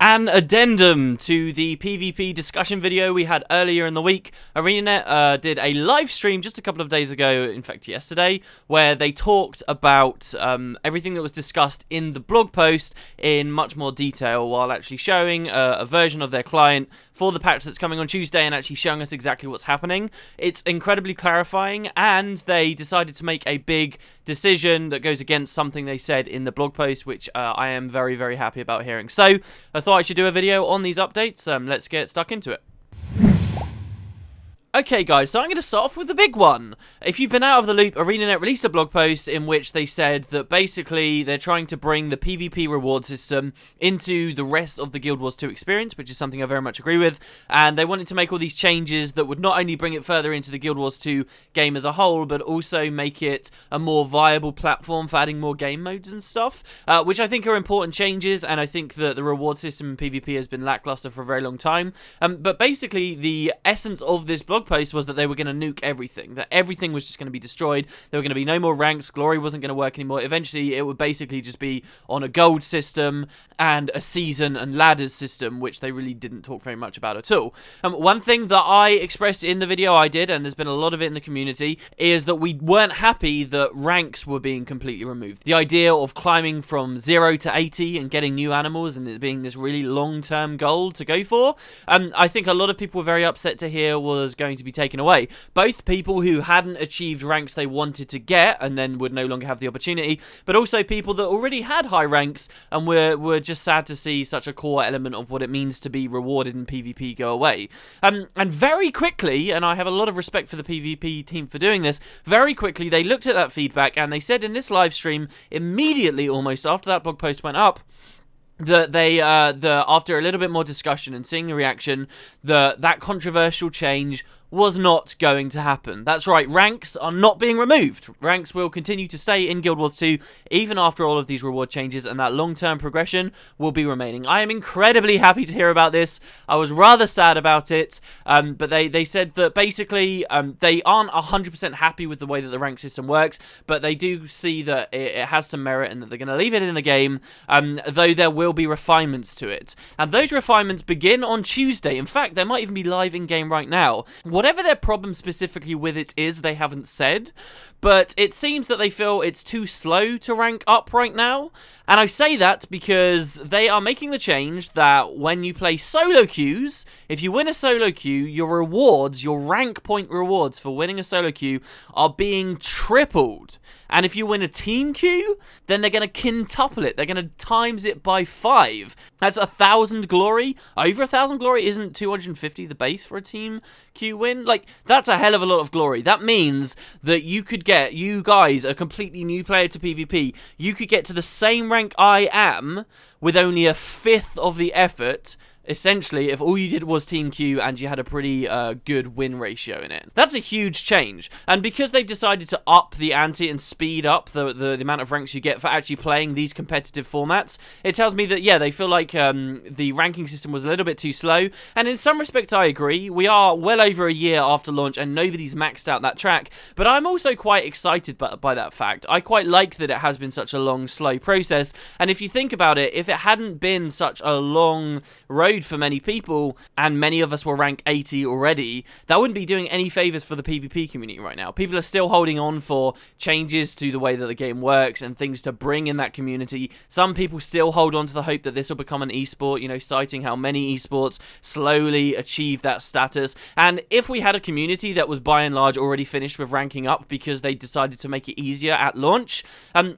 An addendum to the PvP discussion video we had earlier in the week. ArenaNet did a live stream just a couple of days ago, in fact yesterday, where they talked about everything that was discussed in the blog post in much more detail, while actually showing a version of their client for the patch that's coming on Tuesday and actually showing us exactly what's happening. It's incredibly clarifying, and they decided to make a big decision that goes against something they said in the blog post, which I am very, very happy about hearing. So I thought I should do a video on these updates. Let's get stuck into it. Okay guys, so I'm going to start off with the big one. If you've been out of the loop, ArenaNet released a blog post in which they said that basically they're trying to bring the PvP reward system into the rest of the Guild Wars 2 experience, which is something I very much agree with, and they wanted to make all these changes that would not only bring it further into the Guild Wars 2 game as a whole, but also make it a more viable platform for adding more game modes and stuff, which I think are important changes, and I think that the reward system in PvP has been lackluster for a very long time. But basically, the essence of this blog post was that they were going to nuke everything, that everything was just going to be destroyed, there were going to be no more ranks, glory wasn't going to work anymore. Eventually it would basically just be on a gold system and a season and ladders system, which they really didn't talk very much about at all. One thing that I expressed in the video I did, and there's been a lot of it in the community, is that we weren't happy that ranks were being completely removed. The idea of climbing from 0 to 80 and getting new animals and it being this really long-term goal to go for, I think a lot of people were very upset to hear was going to be taken away. Both people who hadn't achieved ranks they wanted to get and then would no longer have the opportunity, but also people that already had high ranks and were just sad to see such a core element of what it means to be rewarded in PvP go away. And very quickly, and I have a lot of respect for the PvP team for doing this, very quickly they looked at that feedback and they said in this live stream, immediately almost after that blog post went up, that they, after a little bit more discussion and seeing the reaction, that controversial change was not going to happen. That's right, ranks are not being removed. Ranks will continue to stay in Guild Wars 2 even after all of these reward changes, and that long-term progression will be remaining. I am incredibly happy to hear about this. I was rather sad about it, but they said that basically they aren't 100% happy with the way that the rank system works, but they do see that it has some merit and that they're going to leave it in the game, though there will be refinements to it. And those refinements begin on Tuesday. In fact, they might even be live in-game right now. Whatever their problem specifically with it is, they haven't said, but it seems that they feel it's too slow to rank up right now. And I say that because they are making the change that when you play solo queues, if you win a solo queue, your rewards, your rank point rewards for winning a solo queue are being tripled. And if you win a team queue, then they're going to quintuple it. They're going to times it by 5. That's 1,000 glory. Over 1,000 glory isn't 250 the base for a team queue win. Like, that's a hell of a lot of glory. That means that you could get, you guys, a completely new player to PvP, you could get to the same rank I am with only a fifth of the effort, essentially, if all you did was team queue and you had a pretty good win ratio in it. That's a huge change, and because they've decided to up the ante and speed up the amount of ranks you get for actually playing these competitive formats, it tells me that, yeah, they feel like the ranking system was a little bit too slow, and in some respects I agree. We are well over a year after launch and nobody's maxed out that track, but I'm also quite excited by that fact. I quite like that it has been such a long, slow process, and if you think about it, if it hadn't been such a long road for many people, and many of us were rank 80 already, that wouldn't be doing any favors for the PvP community right now. People are still holding on for changes to the way that the game works and things to bring in that community. Some people still hold on to the hope that this will become an esport, you know, citing how many esports slowly achieve that status. And if we had a community that was by and large already finished with ranking up because they decided to make it easier at launch,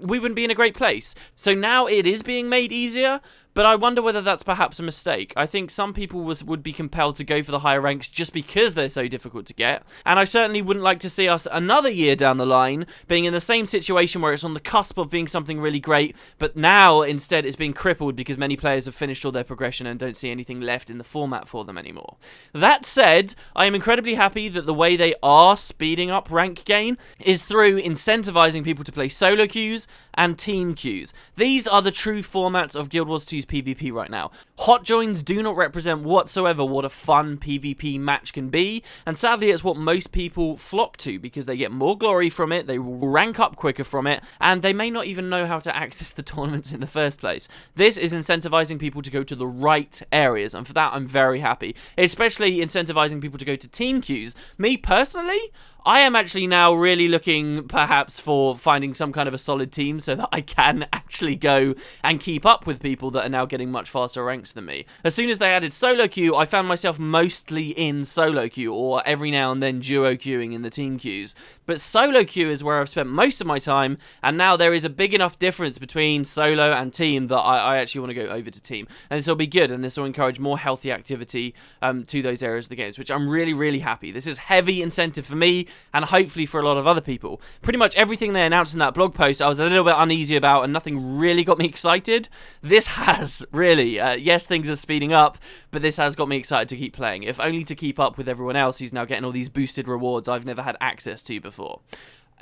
we wouldn't be in a great place. So now it is being made easier, but I wonder whether that's perhaps a mistake. I think some people would be compelled to go for the higher ranks just because they're so difficult to get, and I certainly wouldn't like to see us another year down the line being in the same situation where it's on the cusp of being something really great, but now instead it's being crippled because many players have finished all their progression and don't see anything left in the format for them anymore. That said, I am incredibly happy that the way they are speeding up rank gain is through incentivizing people to play solo queues and team queues. These are the true formats of Guild Wars 2 use PvP right now. Hot joins do not represent whatsoever what a fun PvP match can be, and sadly it's what most people flock to because they get more glory from it, they rank up quicker from it, and they may not even know how to access the tournaments in the first place. This is incentivizing people to go to the right areas, and for that I'm very happy, especially incentivizing people to go to team queues. Me personally, I am actually now really looking perhaps for finding some kind of a solid team so that I can actually go and keep up with people that are now getting much faster ranks than me. As soon as they added solo queue, I found myself mostly in solo queue, or every now and then duo queuing in the team queues. But solo queue is where I've spent most of my time, and now there is a big enough difference between solo and team that I actually want to go over to team. And this will be good, and this will encourage more healthy activity to those areas of the games, which I'm really, really happy. This is heavy incentive for me, and hopefully for a lot of other people. Pretty much everything they announced in that blog post I was a little bit uneasy about, and nothing really got me excited. This has, really. Yes, things are speeding up, but this has got me excited to keep playing, if only to keep up with everyone else who's now getting all these boosted rewards I've never had access to before.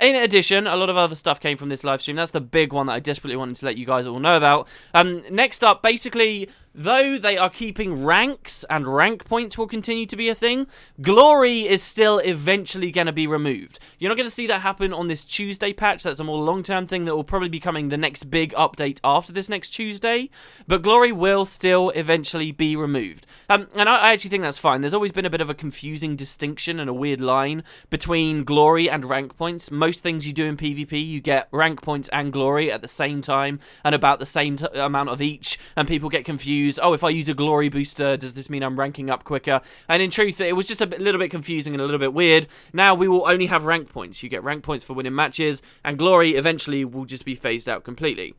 In addition, a lot of other stuff came from this live stream. That's the big one that I desperately wanted to let you guys all know about. Next up, basically, though they are keeping ranks and rank points will continue to be a thing, glory is still eventually going to be removed. You're not going to see that happen on this Tuesday patch. That's a more long-term thing that will probably be coming the next big update after this next Tuesday. But glory will still eventually be removed. And I actually think that's fine. There's always been a bit of a confusing distinction and a weird line between glory and rank points. Most things you do in PvP, you get rank points and glory at the same time and about the same amount of each, and people get confused. Oh, if I use a glory booster, does this mean I'm ranking up quicker? And in truth, it was just a little bit confusing and a little bit weird. Now we will only have rank points. You get rank points for winning matches, and glory eventually will just be phased out completely.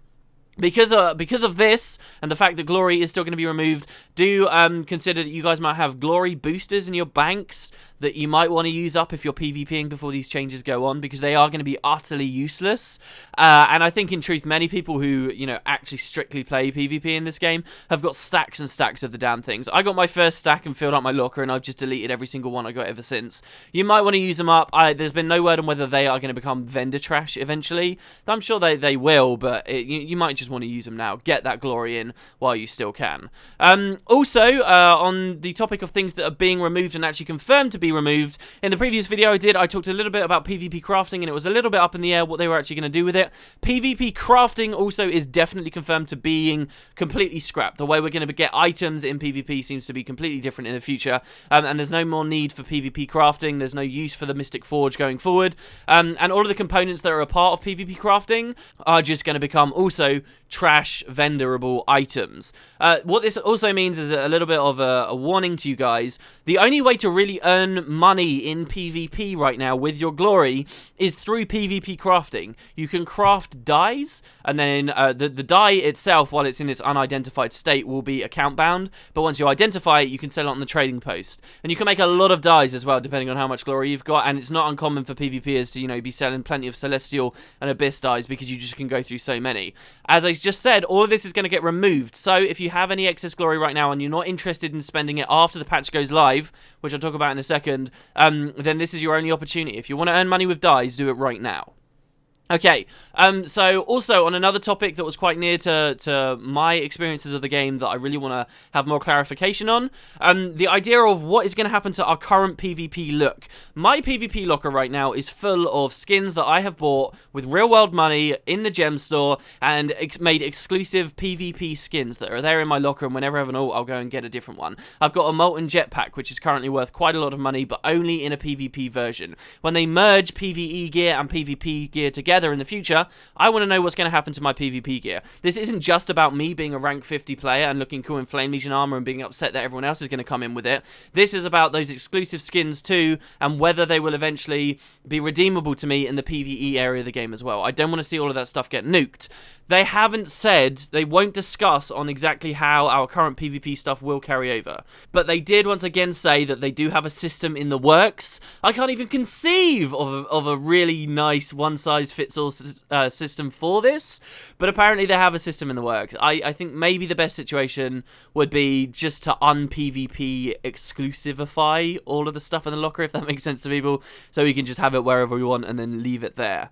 Because of this, and the fact that glory is still going to be removed, do consider that you guys might have glory boosters in your banks that you might want to use up if you're PvPing before these changes go on, because they are going to be utterly useless. And I think, in truth, many people who, actually strictly play PvP in this game have got stacks and stacks of the damn things. I got my first stack and filled up my locker, and I've just deleted every single one I got ever since. You might want to use them up. There's been no word on whether they are going to become vendor trash eventually. I'm sure they will, but you might just want to use them now. Get that glory in while you still can. Also, on the topic of things that are being removed and actually confirmed to be removed, in the previous video I talked a little bit about PvP crafting, and it was a little bit up in the air what they were actually going to do with it. PvP crafting also is definitely confirmed to being completely scrapped. The way we're going to get items in PvP seems to be completely different in the future, and there's no more need for PvP crafting. There's no use for the Mystic Forge going forward, and all of the components that are a part of PvP crafting are just going to become also trash vendorable items. What this also means is a little bit of a warning to you guys. The only way to really earn money in PvP right now with your glory is through PvP crafting. You can craft dyes, and then the dye itself, while it's in its unidentified state, will be account bound, but once you identify it, you can sell it on the trading post. And you can make a lot of dyes as well, depending on how much glory you've got, and it's not uncommon for PvPers to, be selling plenty of Celestial and Abyss dyes, because you just can go through so many. As I just said, all of this is going to get removed, so if you have any excess glory right now and you're not interested in spending it after the patch goes live, which I'll talk about in a second, then this is your only opportunity. If you want to earn money with dyes, do it right now. Okay, so also on another topic that was quite near to my experiences of the game that I really want to have more clarification on, the idea of what is going to happen to our current PvP look. My PvP locker right now is full of skins that I have bought with real world money in the gem store and made exclusive PvP skins that are there in my locker, and whenever I have an ult, I'll go and get a different one. I've got a Molten Jetpack, which is currently worth quite a lot of money, but only in a PvP version. When they merge PvE gear and PvP gear together in the future, I want to know what's going to happen to my PvP gear. This isn't just about me being a rank 50 player and looking cool in Flame Legion armor and being upset that everyone else is going to come in with it. This is about those exclusive skins too, and whether they will eventually be redeemable to me in the PvE area of the game as well. I don't want to see all of that stuff get nuked. They haven't said, they won't discuss on exactly how our current PvP stuff will carry over, but they did once again say that they do have a system in the works. I can't even conceive of a really nice one-size-fits-all system for this, but apparently they have a system in the works. I think maybe the best situation would be just to un-PvP exclusivify all of the stuff in the locker, if that makes sense to people, so we can just have it wherever we want and then leave it there.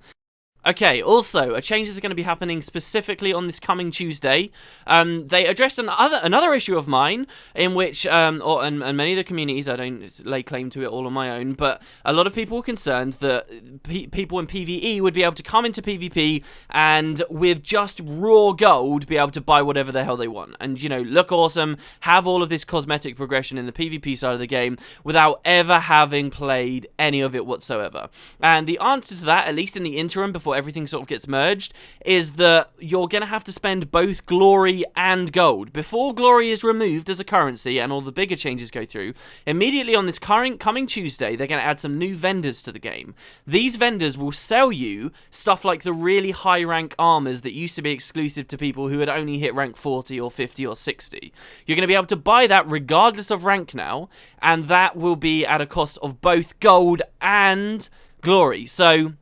Okay, also, a change is going to be happening specifically on this coming Tuesday. They addressed another issue of mine, in which, and many of the communities, I don't lay claim to it all on my own, but a lot of people were concerned that people in PvE would be able to come into PvP and with just raw gold be able to buy whatever the hell they want. And, you know, look awesome, have all of this cosmetic progression in the PvP side of the game without ever having played any of it whatsoever. And the answer to that, at least in the interim, before everything sort of gets merged, is that you're going to have to spend both glory and gold. Before glory is removed as a currency and all the bigger changes go through, immediately on this coming Tuesday, they're going to add some new vendors to the game. These vendors will sell you stuff like the really high rank armors that used to be exclusive to people who had only hit rank 40 or 50 or 60. You're going to be able to buy that regardless of rank now, and that will be at a cost of both gold and glory. So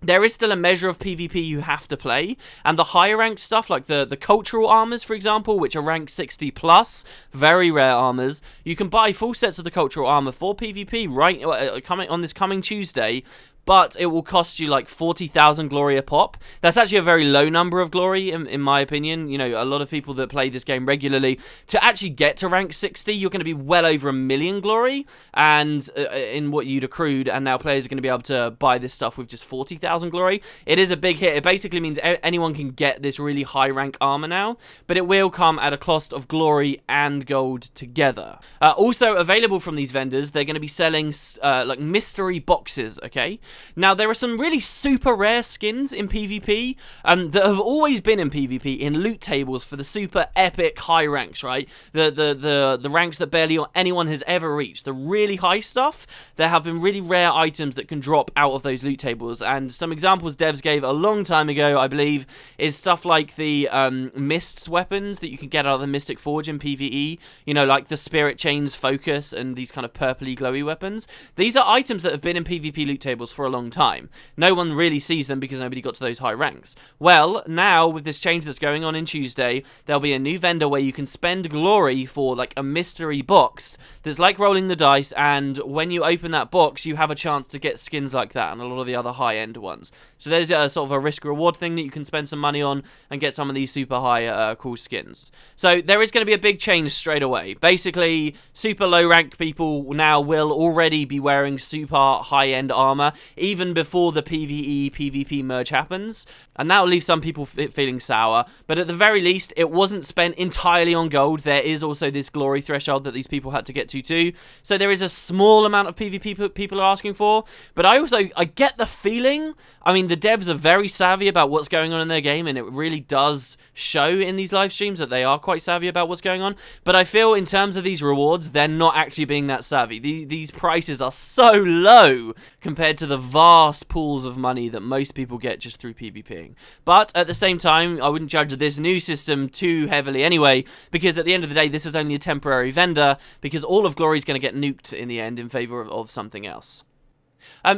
there is still a measure of PvP you have to play, and the higher ranked stuff, like the cultural armors, for example, which are rank 60 plus, very rare armors, you can buy full sets of the cultural armor for PvP coming on this coming Tuesday, but it will cost you like 40,000 glory a pop. That's actually a very low number of glory, in my opinion. You know, a lot of people that play this game regularly, to actually get to rank 60, you're going to be well over 1 million glory, and in what you'd accrued, and now players are going to be able to buy this stuff with just 40,000 glory. It is a big hit. It basically means anyone can get this really high rank armor now, but it will come at a cost of glory and gold together. Also available from these vendors, they're going to be selling like mystery boxes, okay? Now, there are some really super rare skins in PvP that have always been in PvP in loot tables for the super epic high ranks, right? The ranks that barely anyone has ever reached. The really high stuff, there have been really rare items that can drop out of those loot tables, and some examples devs gave a long time ago, I believe, is stuff like the Mists weapons that you can get out of the Mystic Forge in PvE, you know, like the Spirit Chains Focus and these kind of purpley glowy weapons. These are items that have been in PvP loot tables for a long time. No one really sees them because nobody got to those high ranks. Well, now with this change that's going on Tuesday, there'll be a new vendor where you can spend glory for like a mystery box that's like rolling the dice, and when you open that box, you have a chance to get skins like that and a lot of the other high-end ones. So there's a sort of a risk-reward thing that you can spend some money on and get some of these super high cool skins. So there is going to be a big change straight away. Basically, super low-rank people now will already be wearing super high-end armor, even before the PvE PvP merge happens, and that will leave some people feeling sour, but at the very least, it wasn't spent entirely on gold. There is also this glory threshold that these people had to get to too, so there is a small amount of PvP people are asking for, but I get the feeling, I mean, the devs are very savvy about what's going on in their game, and it really does show in these live streams that they are quite savvy about what's going on, but I feel in terms of these rewards, they're not actually being that savvy. These prices are so low compared to the vast pools of money that most people get just through PvPing. But at the same time, I wouldn't judge this new system too heavily anyway, because at the end of the day, this is only a temporary vendor, because all of glory is going to get nuked in the end in favor of something else.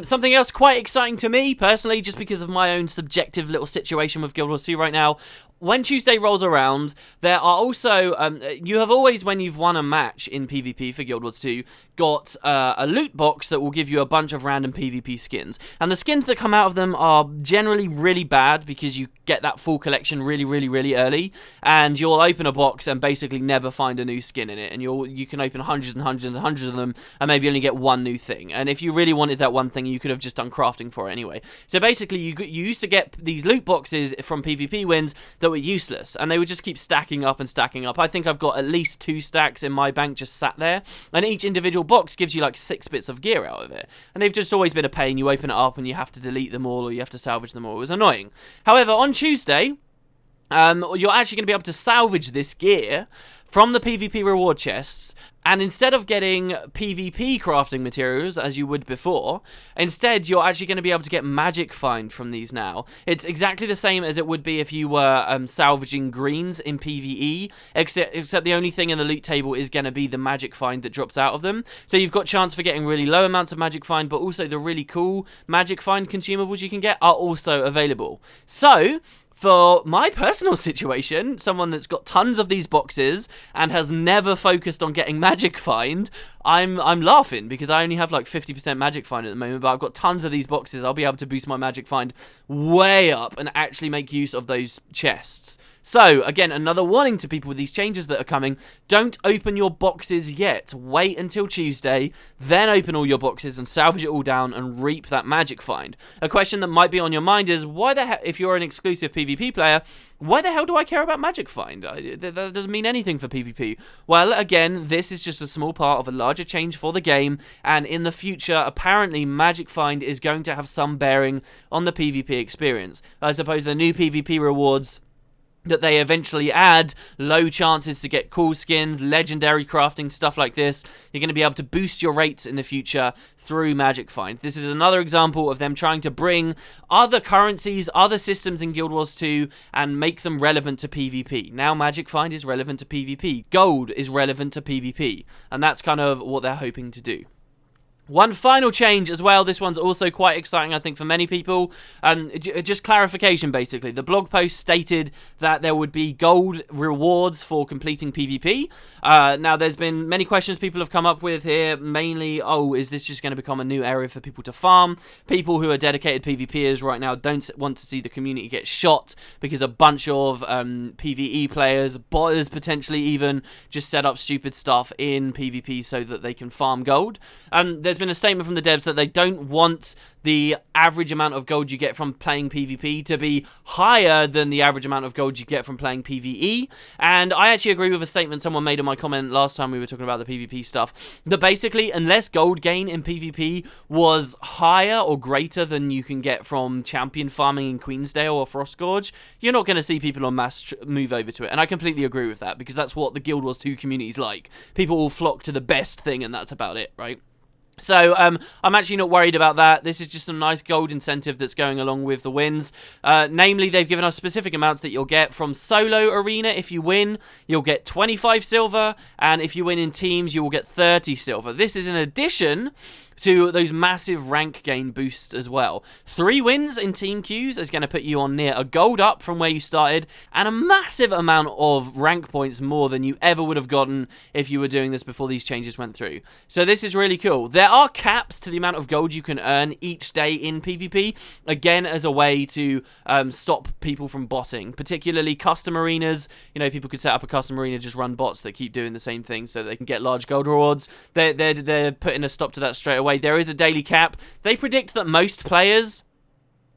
Something else quite exciting to me, personally, just because of my own subjective little situation with Gw2 right now. When Tuesday rolls around, there are also, you have always, when you've won a match in PvP for Guild Wars 2, got a loot box that will give you a bunch of random PvP skins. And the skins that come out of them are generally really bad because you get that full collection really, really, really early. And you'll open a box and basically never find a new skin in it. And you can open hundreds and hundreds and hundreds of them and maybe only get one new thing. And if you really wanted that one thing, you could have just done crafting for it anyway. So basically, you used to get these loot boxes from PvP wins that were useless, and they would just keep stacking up and stacking up. I think I've got at least 2 stacks in my bank just sat there, and each individual box gives you like 6 bits of gear out of it, and they've just always been a pain. You open it up and you have to delete them all, or you have to salvage them all. It was annoying. However, on Tuesday, you're actually going to be able to salvage this gear from the PvP reward chests, and instead of getting PvP crafting materials, as you would before, instead you're actually going to be able to get magic find from these now. It's exactly the same as it would be if you were salvaging greens in PvE, except the only thing in the loot table is going to be the magic find that drops out of them. So you've got chance for getting really low amounts of magic find, but also the really cool magic find consumables you can get are also available. So For my personal situation, someone that's got tons of these boxes and has never focused on getting Magic Find, I'm laughing because I only have like 50% Magic Find at the moment, but I've got tons of these boxes. I'll be able to boost my Magic Find way up and actually make use of those chests. So, again, another warning to people with these changes that are coming, don't open your boxes yet. Wait until Tuesday, then open all your boxes and salvage it all down and reap that Magic Find. A question that might be on your mind is, why the hell, if you're an exclusive PvP player, why the hell do I care about Magic Find? That doesn't mean anything for PvP. Well, again, this is just a small part of a larger change for the game, and in the future, apparently, Magic Find is going to have some bearing on the PvP experience. I suppose the new PvP rewards that they eventually add low chances to get cool skins, legendary crafting, stuff like this. You're going to be able to boost your rates in the future through Magic Find. This is another example of them trying to bring other currencies, other systems in Guild Wars 2 and make them relevant to PvP. Now Magic Find is relevant to PvP. Gold is relevant to PvP. And that's kind of what they're hoping to do. One final change as well, this one's also quite exciting I think for many people, just clarification basically. The blog post stated that there would be gold rewards for completing PvP. Now there's been many questions people have come up with here, mainly, oh, is this just going to become a new area for people to farm? People who are dedicated PvPers right now don't want to see the community get shot because a bunch of PvE players, botters potentially even, just set up stupid stuff in PvP so that they can farm gold. There's been a statement from the devs that they don't want the average amount of gold you get from playing PvP to be higher than the average amount of gold you get from playing PvE. And I actually agree with a statement someone made in my comment last time we were talking about the PvP stuff, that basically unless gold gain in PvP was higher or greater than you can get from champion farming in Queensdale or Frostgorge, you're not going to see people en masse move over to it. And I completely agree with that because that's what the Guild Wars 2 community is like. People will flock to the best thing and that's about it, right? So, I'm actually not worried about that. This is just some nice gold incentive that's going along with the wins. Namely, they've given us specific amounts that you'll get from solo arena. If you win, you'll get 25 silver, and if you win in teams, you will get 30 silver. This is in addition to those massive rank gain boosts as well. 3 wins in team queues is going to put you on near a gold up from where you started, and a massive amount of rank points more than you ever would have gotten if you were doing this before these changes went through. So this is really cool. There are caps to the amount of gold you can earn each day in PvP, again as a way to stop people from botting, particularly custom arenas. You know, people could set up a custom arena, just run bots that keep doing the same thing so they can get large gold rewards. They're putting a stop to that straight away. There is a daily cap. They predict that most players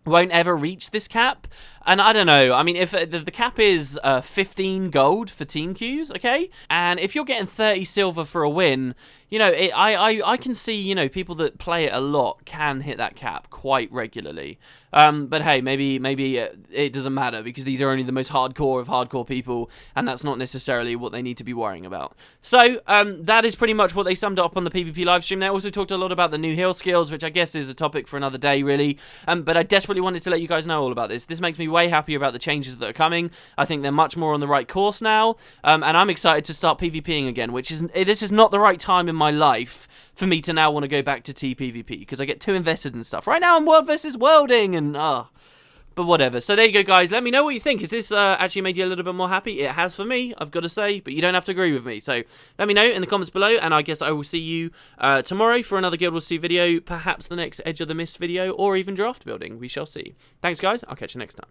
won't ever reach this cap, and I don't know. I mean, if the cap is 15 gold for team queues, okay, and if you're getting 30 silver for a win, you know, I can see, you know, people that play it a lot can hit that cap quite regularly. But hey, maybe it doesn't matter because these are only the most hardcore of hardcore people, and that's not necessarily what they need to be worrying about. So that is pretty much what they summed up on the PvP livestream. They also talked a lot about the new heal skills, which I guess is a topic for another day, really. But I desperately wanted to let you guys know all about this. This makes me way happier about the changes that are coming. I think they're much more on the right course now, and I'm excited to start PvPing again. This is not the right time in my life for me to now want to go back to TPvP because I get too invested in stuff. Right now I'm world versus worlding and but whatever. So there you go, guys. Let me know what you think. Has this actually made you a little bit more happy? It has for me, I've got to say, but you don't have to agree with me. So let me know in the comments below, and I guess I will see you tomorrow for another Guild Wars 2 video, perhaps the next Edge of the Mist video, or even draft building. We shall see. Thanks, guys. I'll catch you next time.